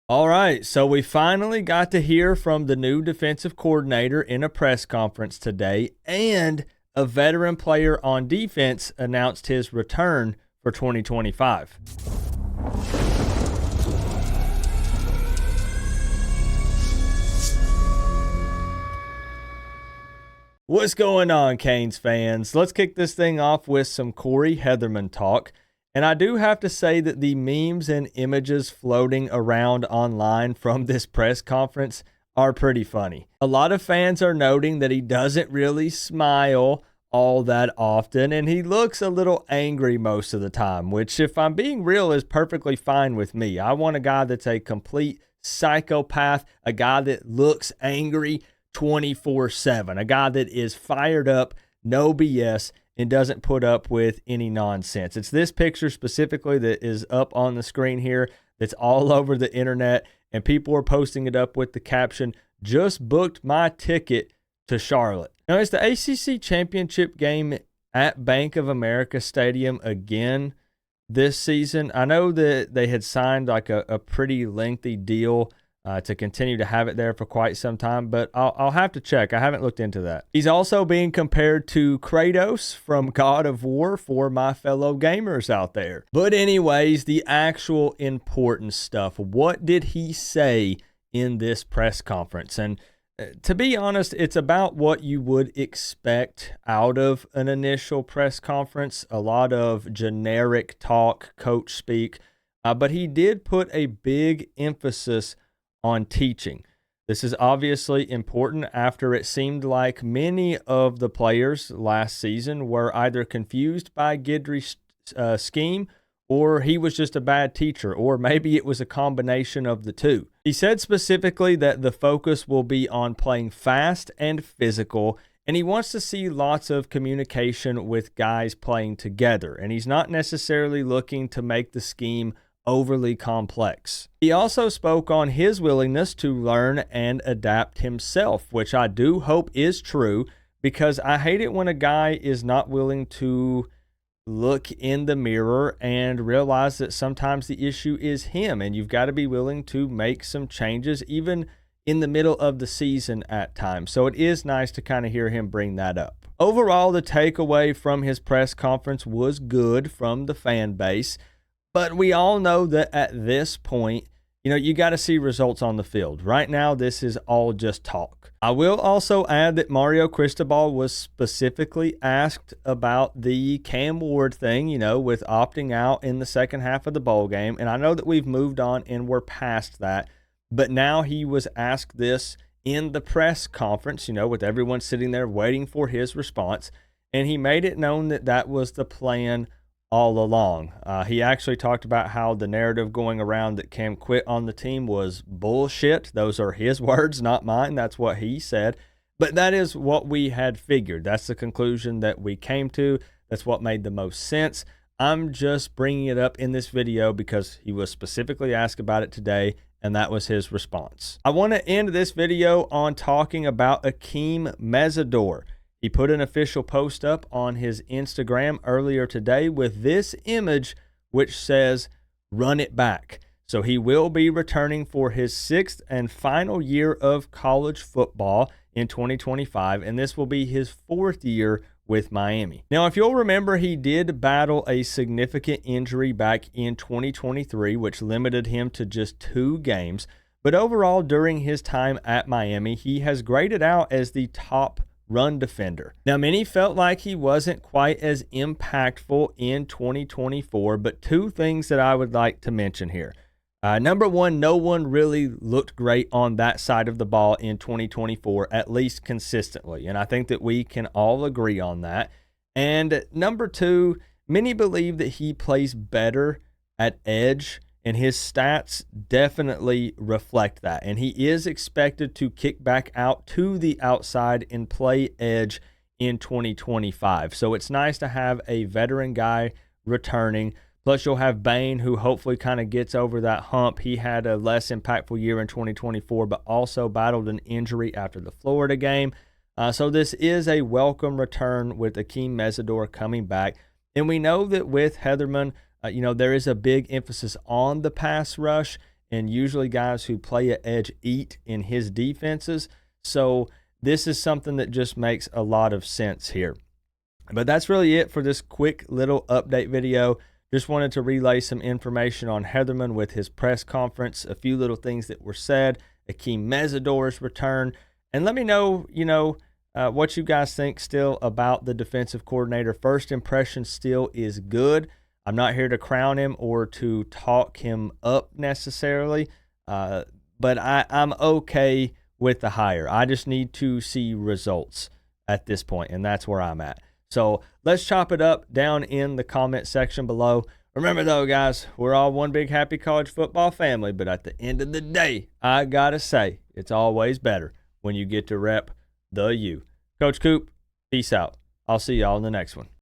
All right, so we finally got to hear from the new defensive coordinator in a press conference today, and a veteran player on defense announced his return for 2025. What's going on, Canes fans? Let's kick this thing off with some Corey Hetherman talk. And I do have to say that the memes and images floating around online from this press conference are pretty funny. A lot of fans are noting that he doesn't really smile all that often, and he looks a little angry most of the time, which, if I'm being real, is perfectly fine with me. I want a guy that's a complete psychopath, a guy that looks angry 24/7, a guy that is fired up, no BS, and doesn't put up with any nonsense. It's this picture specifically that is up on the screen here that's all over the internet, and people are posting it up with the caption, "Just booked my ticket to Charlotte." Now, it's the ACC championship game at Bank of America Stadium again this season. I know that they had signed like a pretty lengthy deal to continue to have it there for quite some time, but I'll have to check. I haven't looked into that. He's also being compared to Kratos from God of War for my fellow gamers out there. But anyways, the actual important stuff. What did he say in this press conference? And to be honest, it's about what you would expect out of an initial press conference. A lot of generic talk, coach speak, but he did put a big emphasis on teaching. This is obviously important after it seemed like many of the players last season were either confused by Guidry's scheme, or he was just a bad teacher, or maybe it was a combination of the two. He said specifically that the focus will be on playing fast and physical, and he wants to see lots of communication with guys playing together, and he's not necessarily looking to make the scheme overly complex. He also spoke on his willingness to learn and adapt himself, which I do hope is true, because I hate it when a guy is not willing to look in the mirror and realize that sometimes the issue is him, and you've got to be willing to make some changes even in the middle of the season at times. So it is nice to kind of hear him bring that up. Overall, the takeaway from his press conference was good from the fan base. But we all know that at this point, you got to see results on the field. Right now, this is all just talk. I will also add that Mario Cristobal was specifically asked about the Cam Ward thing, with opting out in the second half of the bowl game. And I know that we've moved on and we're past that. But now he was asked this in the press conference, with everyone sitting there waiting for his response. And he made it known that that was the plan all along. He actually talked about how the narrative going around that Cam quit on the team was bullshit. Those are his words, not mine. That's what he said. But that is what we had figured. That's the conclusion that we came to. That's what made the most sense. I'm just bringing it up in this video because he was specifically asked about it today, and that was his response. I want to end this video on talking about Akeem Mesidor. He put an official post up on his Instagram earlier today with this image, which says, "Run it back." So he will be returning for his 6th and final year of college football in 2025, and this will be his 4th year with Miami. Now, if you'll remember, he did battle a significant injury back in 2023, which limited him to just 2 games. But overall, during his time at Miami, he has graded out as the top run defender. Now, many felt like he wasn't quite as impactful in 2024, but 2 things that I would like to mention here. Number one, no one really looked great on that side of the ball in 2024, at least consistently. And I think that we can all agree on that. And number 2, many believe that he plays better at edge, and his stats definitely reflect that. And he is expected to kick back out to the outside and play edge in 2025. So it's nice to have a veteran guy returning. Plus, you'll have Bain, who hopefully kind of gets over that hump. He had a less impactful year in 2024, but also battled an injury after the Florida game. So this is a welcome return with Akeem Mesidor coming back. And we know that with Hetherman, there is a big emphasis on the pass rush, and usually guys who play at edge eat in his defenses. So this is something that just makes a lot of sense here. But that's really it for this quick little update video. Just wanted to relay some information on Hetherman with his press conference, a few little things that were said, Akeem Mesidor's return, and let me know, what you guys think still about the defensive coordinator. First impression still is good. I'm not here to crown him or to talk him up necessarily, but I'm okay with the hire. I just need to see results at this point, and that's where I'm at. So let's chop it up down in the comment section below. Remember though, guys, we're all one big happy college football family, but at the end of the day, I gotta say, it's always better when you get to rep the U. Coach Coop, peace out. I'll see y'all in the next one.